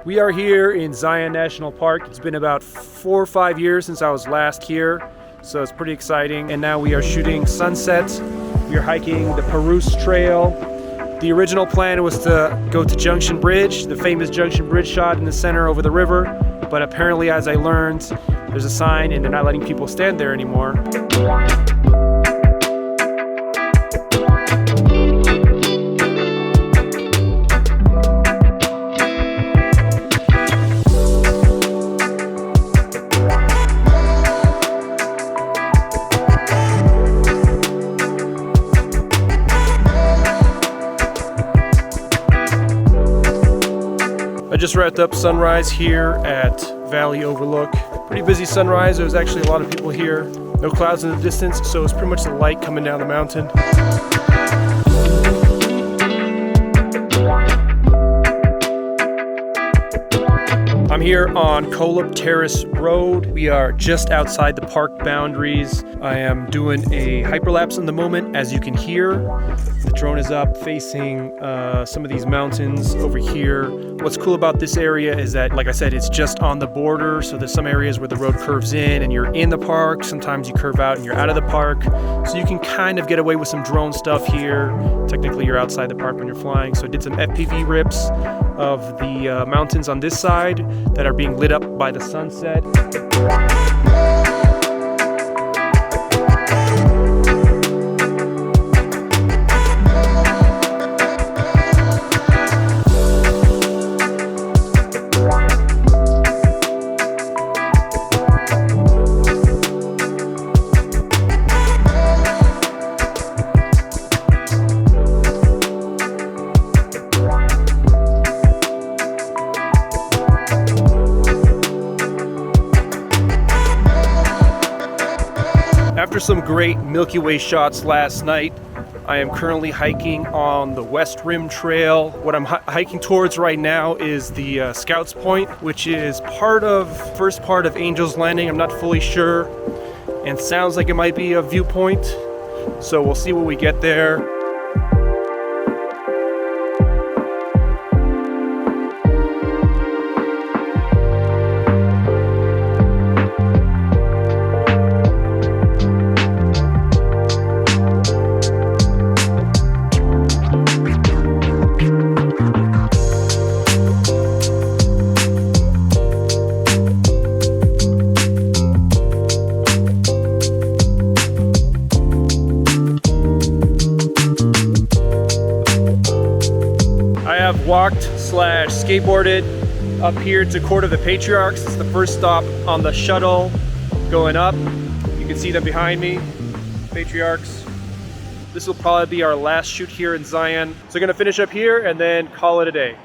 We are here in Zion National Park. It's been about 4 or 5 years since I was last here, so it's pretty exciting. And now we are shooting sunsets. We are hiking the Terrace Trail. The original plan was to go to Junction Bridge, the famous Junction Bridge shot in the center over the river. But apparently, as I learned, there's a sign and they're not letting people stand there anymore. I just wrapped up sunrise here at Valley Overlook. Pretty busy sunrise. There was actually a lot of people here. No clouds in the distance, so it's pretty much the light coming down the mountain. I'm here on Kolob Terrace Road. We are just outside the park boundaries. I am doing a hyperlapse in the moment, as you can hear. The drone is up facing some of these mountains over here. What's cool about this area is that, like I said, it's just on the border. So there's some areas where the road curves in and you're in the park. Sometimes you curve out and you're out of the park. So you can kind of get away with some drone stuff here. Technically, you're outside the park when you're flying. So I did some FPV rips of the mountains on this side that are being lit up by the sunset. After some great Milky Way shots last night, I am currently hiking on the West Rim Trail. What I'm hiking towards right now is the Scouts Point, which is first part of Angel's Landing. I'm not fully sure, and sounds like it might be a viewpoint. So we'll see when we get there. Walked/skateboarded up here to Court of the Patriarchs. It's the first stop on the shuttle going up. You can see them behind me, Patriarchs. This will probably be our last shoot here in Zion. So we're gonna finish up here and then call it a day.